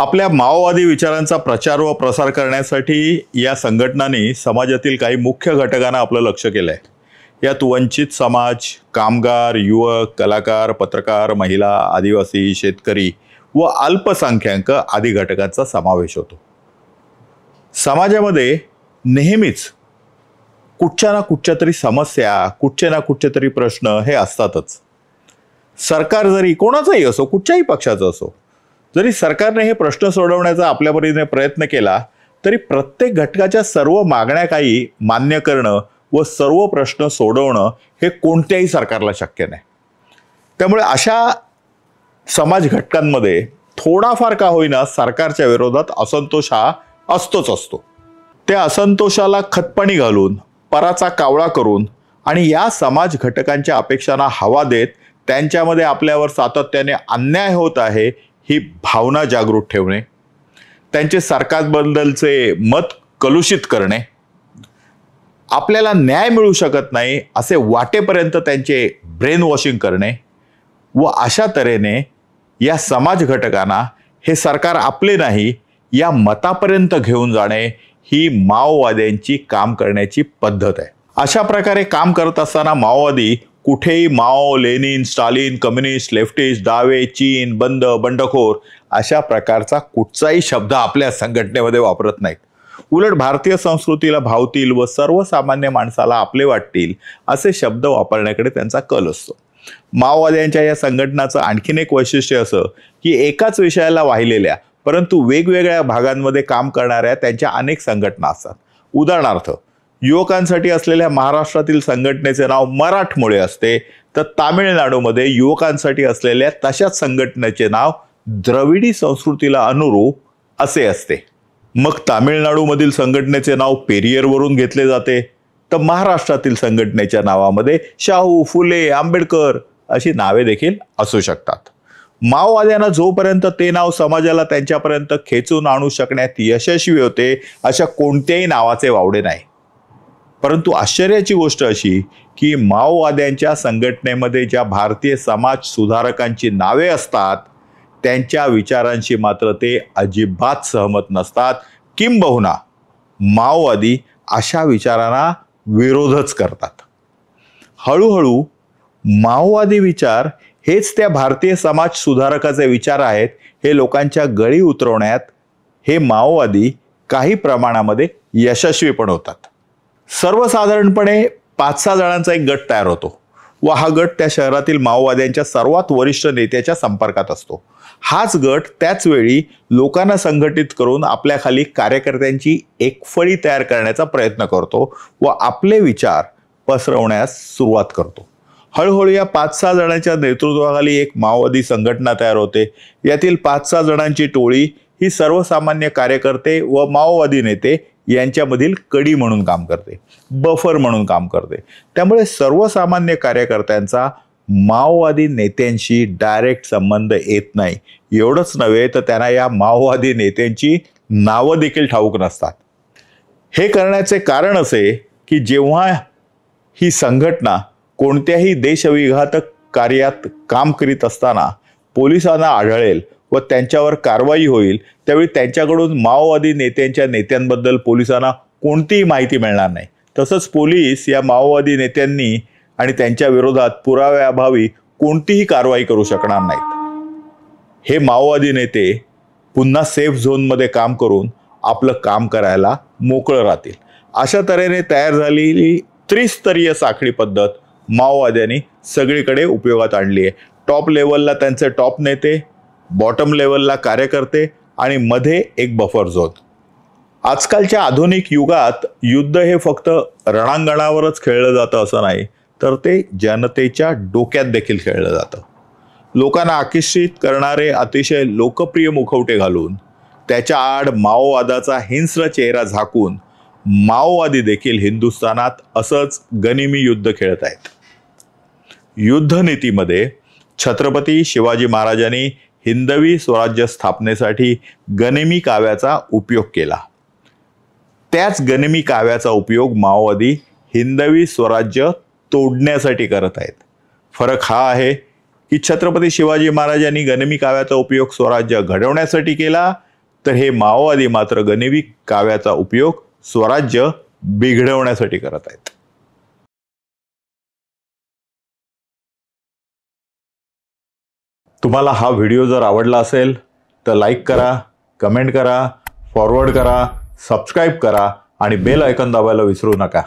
आपल्या माओवादी विचारांचा प्रचार व प्रसार करण्यासाठी या संघटनांनी समाजातील काही मुख्य घटकांना आपलं लक्ष केलंय। यात वंचित समाज, कामगार, युवक, कलाकार, पत्रकार, महिला, आदिवासी, शेतकरी व अल्पसंख्याक आदी घटकांचा समावेश होतो। समाजामध्ये नेहमीच कुठच्या ना कुठच्या तरी समस्या, कुठचे ना कुठचे तरी प्रश्न हे असतातच। सरकार जरी कोणाचाही असो, कुठच्याही पक्षाचा असो, जरी सरकारने हे प्रश्न सोडवण्याचा आपल्या परीने प्रयत्न केला तरी प्रत्येक घटकाच्या सर्व मागण्या काही मान्य करणं व सर्व प्रश्न सोडवणं हे कोणत्याही सरकारला शक्य नाही। त्यामुळे अशा समाज घटकांमध्ये थोडाफार का होईना सरकारच्या विरोधात असंतोष हा असतोच असतो। त्या असंतोषाला खतपाणी घालून, पराचा कावळा करून आणि या समाज घटकांच्या अपेक्षांना हवा देत त्यांच्यामध्ये आपल्यावर सातत्याने अन्याय होत आहे ही भावना जागृत ठेवणे, त्यांचे सरकारबद्दलचे मत कलुषित करणे, आपल्याला न्याय मिळू शकत नाही असे वाटेपर्यंत त्यांचे ब्रेन वॉशिंग करणे व अशा तऱ्हेने या समाज घटकांना हे सरकार आपले नाही या मतापर्यंत घेऊन जाणे ही माओवाद्यांची काम करण्याची पद्धत आहे। अशा प्रकारे काम करत असताना माओवादी कुठेही माओ, लेनिन, स्टालिन, कम्युनिस्ट, लेफ्टिस्ट, डावे, चीन, बंद, बंडखोर अशा प्रकारचा कुठचाही शब्द आपल्या संघटनेमध्ये वापरत नाहीत। उलट भारतीय संस्कृतीला भावतील व सर्वसामान्य माणसाला आपले वाटतील असे शब्द वापरण्याकडे त्यांचा कल असतो। माओवाद्यांच्या या संघटनाचं आणखीन एक वैशिष्ट्य असं की एकाच विषयाला वाहिलेल्या परंतु वेगवेगळ्या भागांमध्ये काम करणाऱ्या त्यांच्या अनेक संघटना असतात। उदाहरणार्थ, युवकांसाठी असलेल्या महाराष्ट्रातील संघटनेचे नाव मराठमोळे असते, तर तामिळनाडूमध्ये युवकांसाठी असलेल्या तशाच संघटनेचे नाव द्रविडी संस्कृतीला अनुरूप असे असते। मग तामिळनाडूमधील संघटनेचे नाव पेरियरवरून घेतले जाते, तर महाराष्ट्रातील संघटनेच्या नावामध्ये शाहू, फुले, आंबेडकर अशी नावे देखील असू शकतात। माओवाद्यांना जोपर्यंत ते नाव समाजाला त्यांच्यापर्यंत खेचून आणू शकण्यात यशस्वी होते अशा कोणत्याही नावाचे वावडे नाही। परंतु आश्चर्याची गोष्ट अशी की माओवाद्यांच्या संघटनेमध्ये ज्या भारतीय समाज सुधारकांची नावे असतात त्यांच्या विचारांशी मात्र ते अजिबात सहमत नसतात, किंबहुना माओवादी अशा विचारांना विरोधच करतात। हळूहळू माओवादी विचार हेच त्या भारतीय समाज सुधारकाचे विचार आहेत हे लोकांच्या गळी उतरवण्यात हे माओवादी काही प्रमाणामध्ये यशस्वी पण होतात। सर्वसाधारणपणे 5-6 जणांचा एक गट तयार होतो व हा गट त्या शहरातील माओवाद्यांच्या सर्वात वरिष्ठ नेत्याच्या संपर्कात असतो। हाच गट त्याच वेळी लोकांना संघटित करून आपल्या खाली कार्यकर्त्यांची एक फळी तयार करण्याचा प्रयत्न करतो व आपले विचार पसरवण्यास सुरुवात करतो। हळूहळू या 5-6 जणांच्या नेतृत्वाखाली एक माओवादी संघटना तयार होते। यातील 5-6 जणांची टोळी ही सर्वसामान्य कार्यकर्ते व माओवादी नेते यांच्यामधील कडी म्हणून काम करते, बफर म्हणून काम करते। त्यामुळे सर्वसामान्य कार्यकर्त्यांचा माओवादी नेत्यांशी डायरेक्ट संबंध येत नाही। एवढंच नव्हे तर त्यांना या माओवादी नेत्यांची नावं देखील ठाऊक नसतात। हे करण्याचे कारण असे की जेव्हा ही संघटना कोणत्याही देशविघातक कार्यात काम करीत असताना पोलिसांना आढळेल व त्यांच्यावर कारवाई होईल त्यावेळी त्यांच्याकडून माओवादी नेत्यांच्या नेत्यांबद्दल पोलिसांना कोणतीही माहिती मिळणार नाही। तसंच पोलीस या माओवादी नेत्यांनी आणि त्यांच्या विरोधात पुराव्याअभावी कोणतीही कारवाई करू शकणार नाहीत। हे माओवादी नेते पुन्हा सेफ झोनमध्ये काम करून आपलं काम करायला मोकळं राहतील। अशा तऱ्हेने तयार झालेली त्रिस्तरीय साखळी पद्धत माओवाद्यांनी सगळीकडे उपयोगात आणली आहे। टॉप लेवलला त्यांचे टॉप नेते, बॉटम लेवलला कार्यकर्ते आणि मध्ये एक बफर झोन। आजकालच्या आधुनिक युगात युद्ध हे फक्त रणांगणावरच खेळलं जातं असं नाही, तर ते जनतेच्या डोक्यात देखील खेळलं जातं। लोकांना आकर्षित करणारे अतिशय लोकप्रिय मुखवटे घालून त्याच्या आड माओवादाचा हिंस्र चेहरा झाकून माओवादी देखील हिंदुस्थानात असंच गनिमी युद्ध खेळत आहेत। युद्धनीतीमध्ये छत्रपती शिवाजी महाराजांनी हिंदवी स्वराज्य स्थापनेसाठी गनिमी काव्याचा उपयोग केला। त्याच गनिमी काव्याचा उपयोग माओवादी हिंदवी स्वराज्य तोडण्यासाठी करत आहेत। फरक हा आहे की छत्रपती शिवाजी महाराजांनी गनिमी काव्याचा उपयोग स्वराज्य घडवण्यासाठी केला तर हे माओवादी मात्र गनिमी काव्याचा उपयोग स्वराज्य बिघडवण्यासाठी करत आहेत. तुम्हाला हा व्हिडिओ जर आवडला असेल तर लाईक करा, कमेंट करा, फॉरवर्ड करा, सबस्क्राईब करा आणि बेल आयकॉन दाबायला विसरू नका.